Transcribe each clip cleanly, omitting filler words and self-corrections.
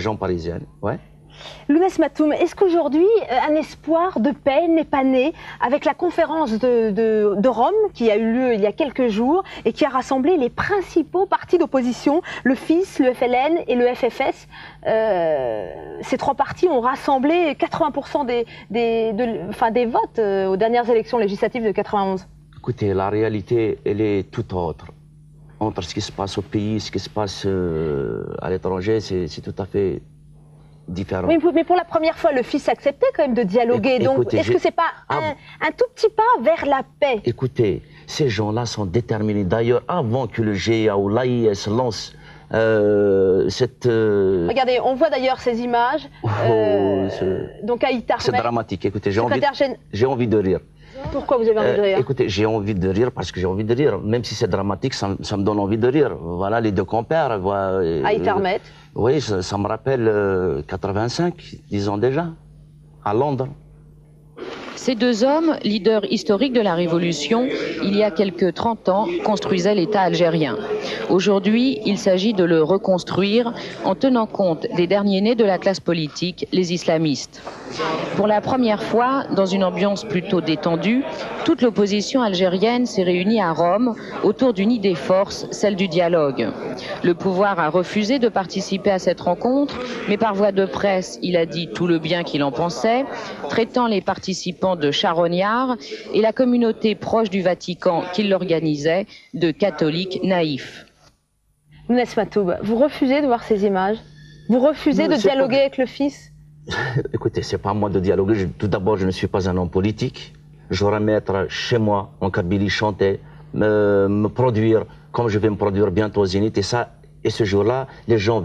région parisienne. Ouais. Lounès Matoum, est-ce qu'aujourd'hui, un espoir de paix n'est pas né avec la conférence de Rome qui a eu lieu il y a quelques jours et qui a rassemblé les principaux partis d'opposition, le FIS, le FLN et le FFS. Ces trois partis ont rassemblé 80% des votes aux dernières élections législatives de 91. Écoutez, la réalité, elle est tout autre. Entre ce qui se passe au pays, ce qui se passe à l'étranger, c'est tout à fait différent. Oui, mais pour la première fois, le FIS acceptait quand même de dialoguer. Donc, est-ce que c'est pas un tout petit pas vers la paix? Écoutez, ces gens-là sont déterminés. D'ailleurs, avant que le GIA ou l'AIS lance cette... Regardez, on voit d'ailleurs ces images. Donc, Aït Ahmed, c'est dramatique. Écoutez, j'ai envie de rire. Pourquoi vous avez envie de rire? Écoutez, j'ai envie de rire parce que j'ai envie de rire. Même si c'est dramatique, ça me donne envie de rire. Voilà, les deux compères. Aït Ahmed. Oui, ça me rappelle 85, disons déjà, à Londres. Ces deux hommes, leaders historiques de la Révolution, il y a quelques 30 ans, construisaient l'État algérien. Aujourd'hui, il s'agit de le reconstruire en tenant compte des derniers nés de la classe politique, les islamistes. Pour la première fois, dans une ambiance plutôt détendue, toute l'opposition algérienne s'est réunie à Rome autour d'une idée force, celle du dialogue. Le pouvoir a refusé de participer à cette rencontre, mais par voie de presse, il a dit tout le bien qu'il en pensait, traitant les participants de charognards et la communauté proche du Vatican qui l'organisait de catholiques naïfs. Lounès Matoum, vous refusez de voir ces images? Vous refusez de dialoguer avec le FIS? Écoutez, c'est pas à moi de dialoguer. Tout d'abord, je ne suis pas un homme politique. J'aurais aimé être chez moi, en Kabylie, chanter, me produire comme je vais me produire bientôt au Zénith. Et ce jour-là, les gens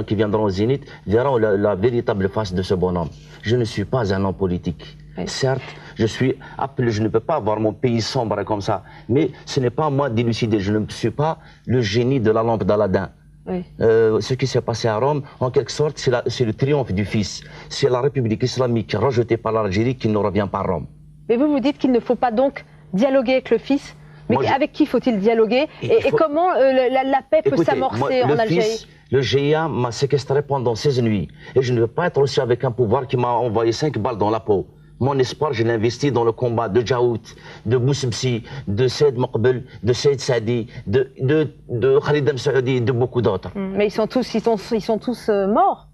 qui viendront au Zénith, verront la véritable face de ce bonhomme. Je ne suis pas un homme politique. Oui. Certes, je suis appelé, je ne peux pas voir mon pays sombre comme ça. Mais ce n'est pas à moi d'élucider. Je ne suis pas le génie de la lampe d'Aladin. Oui. Ce qui s'est passé à Rome, en quelque sorte, c'est le triomphe du Fils. C'est la République islamique rejetée par l'Algérie qui ne revient pas à Rome. Mais vous dites qu'il ne faut pas donc dialoguer avec le Fils. Mais avec qui faut-il dialoguer et comment la paix peut s'amorcer en Algérie? Le GIA m'a séquestré pendant 16 nuits. Et je ne veux pas être aussi avec un pouvoir qui m'a envoyé 5 balles dans la peau. Mon espoir, je l'ai investi dans le combat de Djaout, de Boussebsi, de Saïd Mokbel, de Saïd Saadi, de Khalid Msaoudi et de beaucoup d'autres. Mais ils sont tous morts.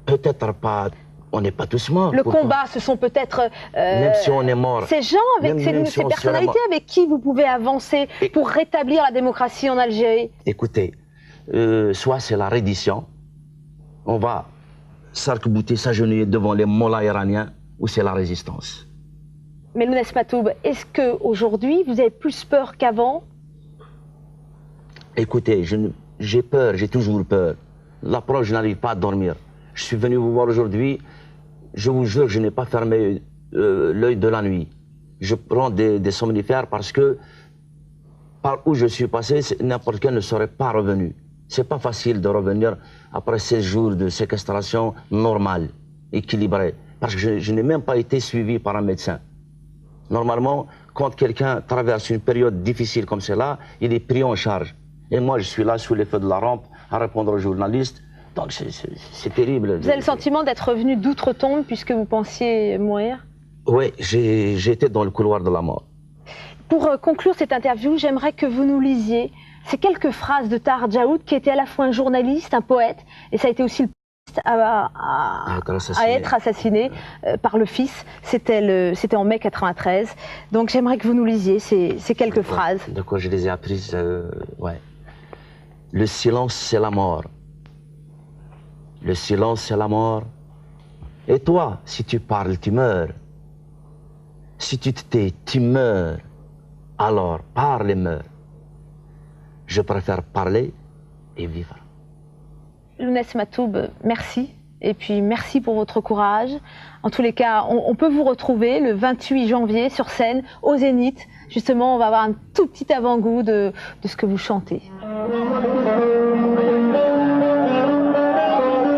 Peut-être pas. On n'est pas tous morts. Le combat, ce sont peut-être même si on est mort, ces gens, avec ces personnalités avec qui vous pouvez avancer pour rétablir la démocratie en Algérie. Écoutez, soit c'est la reddition, on va s'arc-bouter, s'agenouiller devant les mollahs iraniens, ou c'est la résistance. Mais Lounès Matoum, est-ce qu'aujourd'hui, vous avez plus peur qu'avant? Écoutez, j'ai peur, j'ai toujours peur. La preuve, je n'arrive pas à dormir. Je suis venu vous voir aujourd'hui, je vous jure, je n'ai pas fermé l'œil de la nuit. Je prends des somnifères parce que par où je suis passé, n'importe quel ne serait pas revenu. C'est pas facile de revenir après 16 jours de séquestration normale, équilibrée, parce que je n'ai même pas été suivi par un médecin. Normalement, quand quelqu'un traverse une période difficile comme celle-là, il est pris en charge. Et moi, je suis là sous les feux de la rampe à répondre aux journalistes. Donc c'est terrible. Vous avez le sentiment d'être revenu d'outre-tombe puisque vous pensiez mourir? Oui, j'ai été dans le couloir de la mort. Pour conclure cette interview, j'aimerais que vous nous lisiez ces quelques phrases de Tahar Djaoud, qui était à la fois un journaliste, un poète, et ça a été aussi le à être assassiné par le Fils. C'était en mai 93. Donc j'aimerais que vous nous lisiez ces quelques phrases. De quoi je les ai apprises, ouais. Le silence, c'est la mort. Le silence, c'est la mort. Et toi, si tu parles, tu meurs. Si tu te tais, tu meurs. Alors, parle et meurs. Je préfère parler et vivre. Lounès Matoum, merci. Et puis, merci pour votre courage. En tous les cas, on peut vous retrouver le 28 janvier sur scène, au Zénith. Justement, on va avoir un tout petit avant-goût de ce que vous chantez.